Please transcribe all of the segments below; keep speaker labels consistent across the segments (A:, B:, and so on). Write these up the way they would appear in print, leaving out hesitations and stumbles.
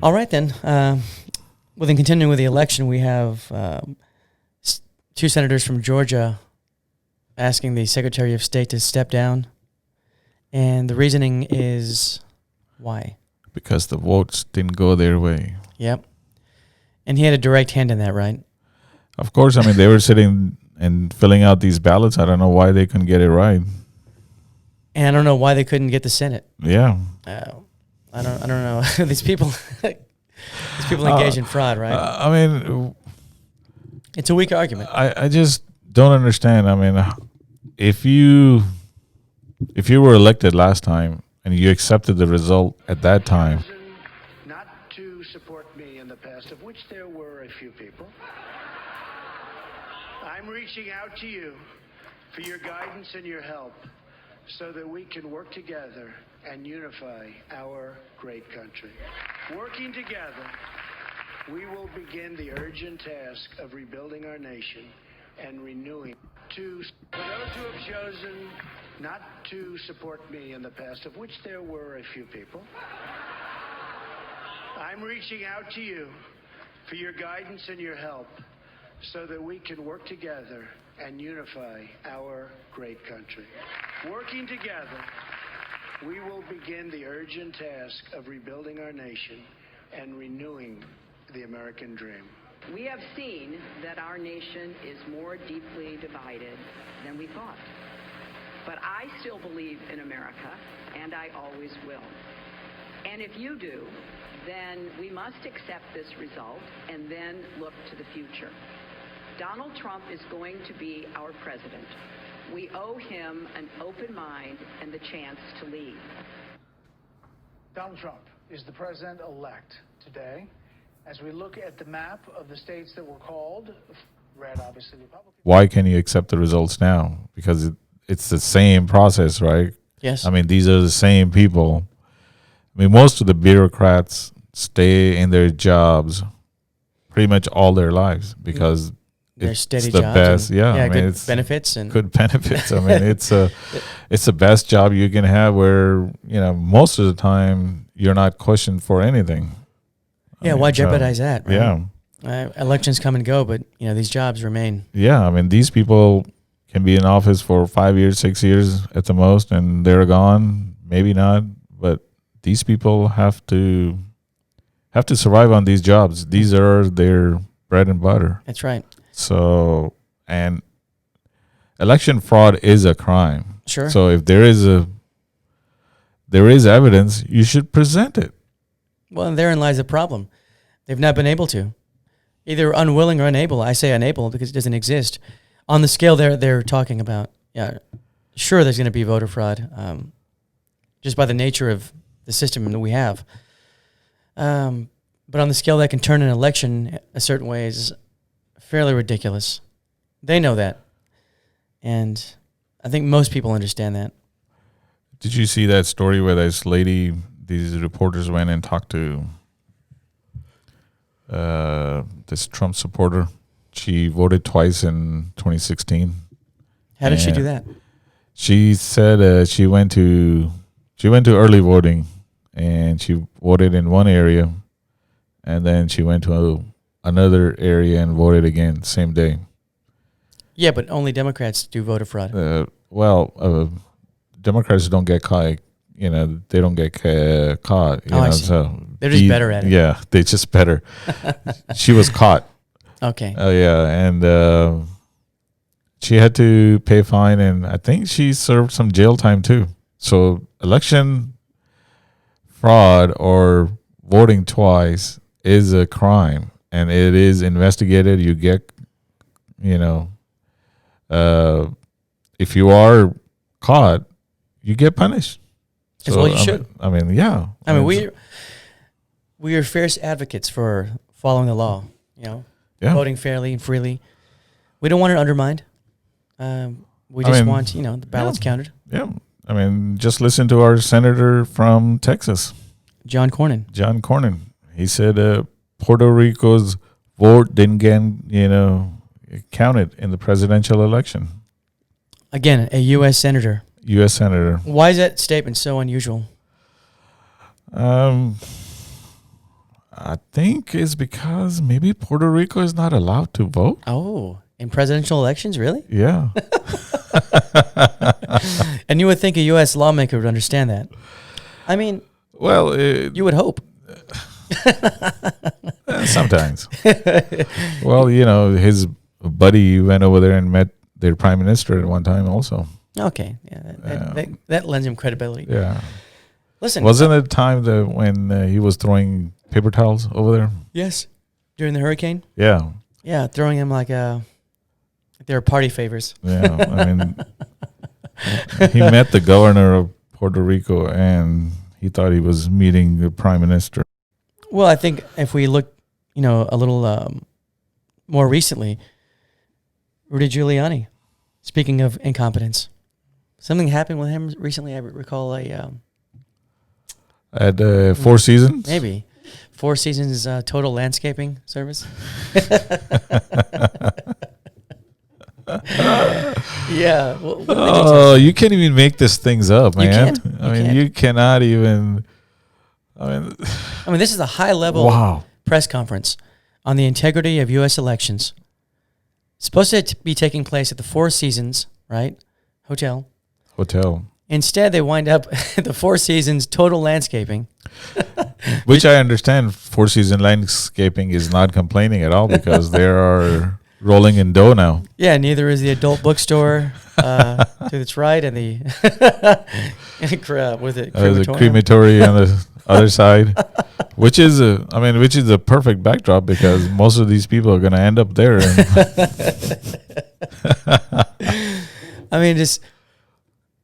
A: All right, then. Well, then continuing with the election, we have two senators from Georgia asking the Secretary of State to step down. And the reasoning is why?
B: Because the votes didn't go their way.
A: Yep. And he had a direct hand in that, right?
B: Of course. I mean, they were sitting and filling out these ballots. I don't know why they couldn't get it right.
A: And I don't know why they couldn't get the Senate.
B: Yeah.
A: I don't know. These people engage in fraud, right?
B: I mean,
A: it's a weak argument.
B: I just don't understand. I mean, if you were elected last time and you accepted the result at that time.
C: Not to support me in the past, of which there were a few people. I'm reaching out to you for your guidance and your help so that we can work together and unify our great country. Working together, we will begin the urgent task of rebuilding our nation and renewing. For those who have chosen not to support me in the past, of which there were a few people, I'm reaching out to you for your guidance and your help so that we can work together and unify our great country. Working together, we will begin the urgent task of rebuilding our nation and renewing the American dream.
D: We have seen that our nation is more deeply divided than we thought. But I still believe in America, and I always will. And if you do, then we must accept this result and then look to the future. Donald Trump is going to be our president. We owe him an open mind and the chance to lead.
E: Donald Trump is the president-elect today. As we look at the map of the states that were called, red obviously Republican.
B: Why can you accept the results now? Because it's the same process, right?
A: Yes.
B: I mean, these are the same people. I mean, most of the bureaucrats stay in their jobs pretty much all their lives because
A: they're
B: it's
A: steady
B: the
A: jobs.
B: best. Yeah, I mean,
A: good
B: it's
A: benefits and
B: good benefits. I mean, it's the best job you can have where, most of the time you're not questioned for anything.
A: Yeah, why jeopardize that? Right?
B: Yeah.
A: Elections come and go, but these jobs remain.
B: Yeah, I mean, these people can be in office for 5 years, 6 years at the most, and they're gone. Maybe not, but these people have to survive on these jobs. These are their bread and butter.
A: That's right.
B: So, and election fraud is a crime.
A: Sure.
B: So if there is evidence, you should present it.
A: Well, and therein lies the problem. They've not been able to. Either unwilling or unable. I say unable because it doesn't exist. On the scale they're talking about, yeah, sure there's going to be voter fraud, just by the nature of the system that we have. But on the scale that can turn an election a certain way is fairly ridiculous. They know that. And I think most people understand that.
B: Did you see that story where these reporters went and talked to this Trump supporter? She voted twice in 2016.
A: How did she do that?
B: She said she went to early voting, and she voted in one area, and then she went to another area and voted again same day.
A: Yeah, but only Democrats do voter fraud.
B: Democrats don't get caught. They don't get caught.
A: I see.
B: So
A: they're just better at it.
B: Yeah, they're just better. She was caught.
A: Okay.
B: Oh yeah, and she had to pay a fine, and I think she served some jail time too. So election fraud or voting twice is a crime, and it is investigated. You get, if you are caught, you get punished.
A: As well, you should.
B: I mean, yeah.
A: I mean, we are fierce advocates for following the law. Voting fairly and freely. We don't want it undermined. We just want the ballots counted.
B: Yeah. I mean, just listen to our senator from Texas,
A: John Cornyn.
B: He said Puerto Rico's vote didn't get counted in the presidential election.
A: Again, a U.S. senator.
B: U.S. senator.
A: Why is that statement so unusual?
B: I I think it's because maybe Puerto Rico is not allowed to vote.
A: Oh, in presidential elections, really?
B: Yeah.
A: And you would think a U.S. lawmaker would understand that. I mean,
B: Well,
A: you would hope.
B: sometimes. Well, you know, his buddy went over there and met their prime minister at one time also.
A: Okay, yeah, that lends him credibility.
B: Yeah.
A: Listen,
B: Wasn't it time that when he was throwing paper towels over there?
A: yes, during the hurricane,
B: Yeah.
A: yeah, throwing him like they were party favors.
B: Yeah. I mean, he met the governor of Puerto Rico and he thought he was meeting the prime minister.
A: Well, I think if we look, a little more recently, Rudy Giuliani. Speaking of incompetence, something happened with him recently. I recall
B: At Four Seasons?
A: maybe Four Seasons total landscaping service. Yeah. What did they
B: Oh, you can't even make these things up,
A: You
B: man.
A: can't.
B: I mean, you cannot even.
A: I mean, this is a high-level
B: Wow.
A: press conference on the integrity of U.S. elections. Supposed to be taking place at the Four Seasons, right? Hotel. Instead, they wind up at the Four Seasons Total Landscaping.
B: Which I understand Four Seasons Landscaping is not complaining at all because they are rolling in dough now.
A: Yeah, neither is the adult bookstore to its right and the
B: The crematory on the other side, which is a perfect backdrop because most of these people are going to end up there.
A: I mean, just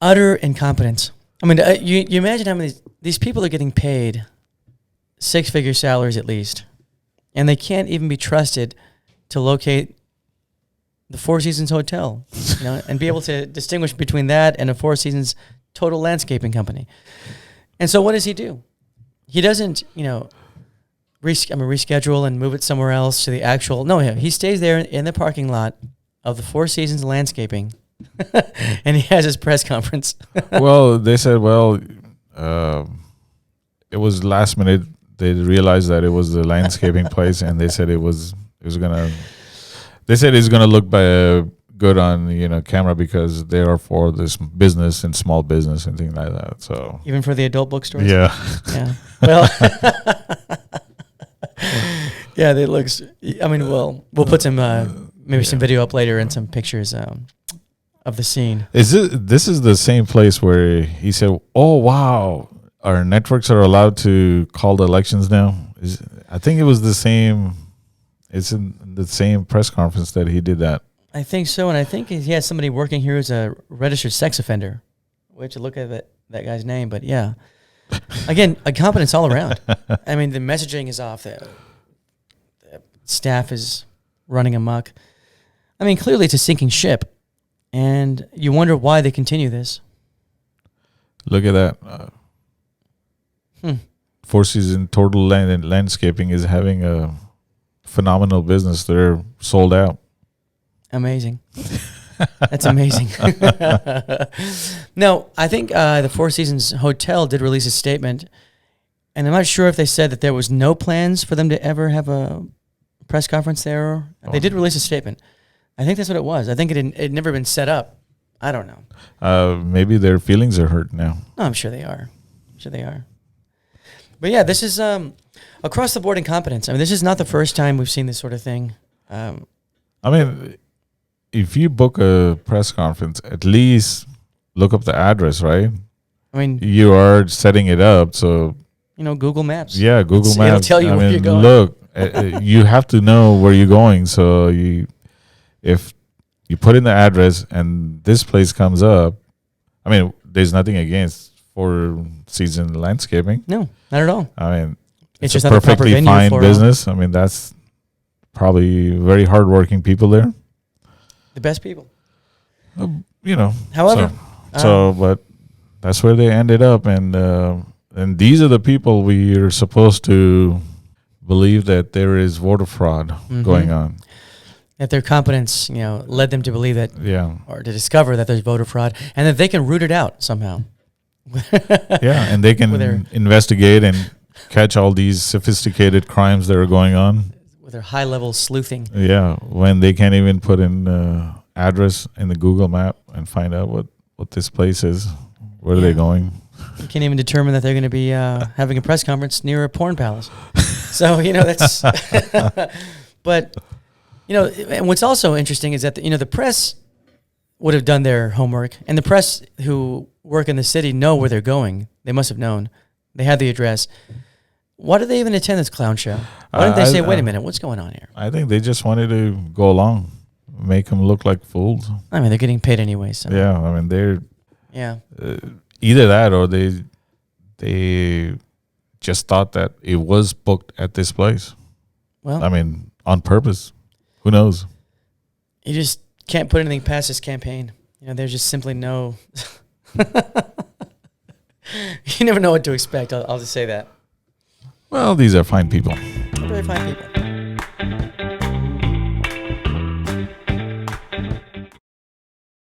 A: utter incompetence. I mean, you imagine how many these people are getting paid six-figure salaries at least, and they can't even be trusted to locate the Four Seasons Hotel, and be able to distinguish between that and a Four Seasons Total Landscaping company. And so what does he do? He doesn't, reschedule and move it somewhere else to the actual. No, he stays there in the parking lot of the Four Seasons Landscaping, and he has his press conference.
B: Well, they said, it was last minute. They realized that it was the landscaping place, and they said it's gonna look good on camera because they are for this business and small business and things like that. So
A: Even for the adult bookstores?
B: yeah.
A: Well, yeah, it looks. I mean, we'll put some maybe some video up later and some pictures of the scene.
B: This is the same place where he said, "Oh wow, our networks are allowed to call the elections now." I think it was the same. It's in the same press conference that he did that.
A: I think so, and I think he has somebody working here who's a registered sex offender. We have to look at that guy's name, but yeah. Again, incompetence all around. I mean, the messaging is off. The staff is running amok. I mean, clearly it's a sinking ship, and you wonder why they continue this.
B: Look at that. Four Seasons Total Landscaping is having a phenomenal business. They're sold out.
A: Amazing. That's amazing. No, I think the Four Seasons Hotel did release a statement, and I'm not sure if they said that there was no plans for them to ever have a press conference there. They did release a statement. I think that's what it was. I think it had never been set up. I don't know.
B: Maybe their feelings are hurt now.
A: No, I'm sure they are. But yeah, this is across the board incompetence. I mean, this is not the first time we've seen this sort of thing.
B: I mean, if you book a press conference, at least look up the address, right?
A: I mean,
B: You are setting it up, so
A: Google Maps.
B: yeah, Google
A: It'll
B: Maps.
A: tell you where you're going.
B: Look, you have to know where you're going. So if you put in the address and this place comes up, I mean, there's nothing against Four Seasons Landscaping.
A: No, not at all.
B: I mean,
A: It's
B: it's
A: just
B: a
A: not the proper
B: perfectly
A: venue
B: fine
A: for,
B: business. I mean, that's probably very hardworking people there.
A: The best people.
B: However, but that's where they ended up, and these are the people we are supposed to believe that there is voter fraud going on.
A: That their competence, led them to believe that,
B: Yeah,
A: or to discover that there's voter fraud, and that they can root it out somehow.
B: yeah, and they
A: With their-
B: can investigate and catch all these sophisticated crimes that are going on.
A: With their high level sleuthing.
B: Yeah, when they can't even put in address in the Google map and find out what this place is. Where are they going?
A: You can't even determine that they're going to be having a press conference near a porn palace. So, that's... But, and what's also interesting is that, the press would have done their homework. And the press who work in the city know where they're going. They must have known. They had the address. Why did they even attend this clown show? Why didn't they say, wait a minute, what's going on here?
B: I think they just wanted to go along, make them look like fools.
A: I mean, they're getting paid anyway. So.
B: Yeah, I mean, they're...
A: Yeah.
B: Either that or they just thought that it was booked at this place.
A: Well,
B: I mean, on purpose. Who knows?
A: You just can't put anything past this campaign. There's just simply no... You never know what to expect. I'll just say that.
B: Well, these are fine people.
A: They're very fine people.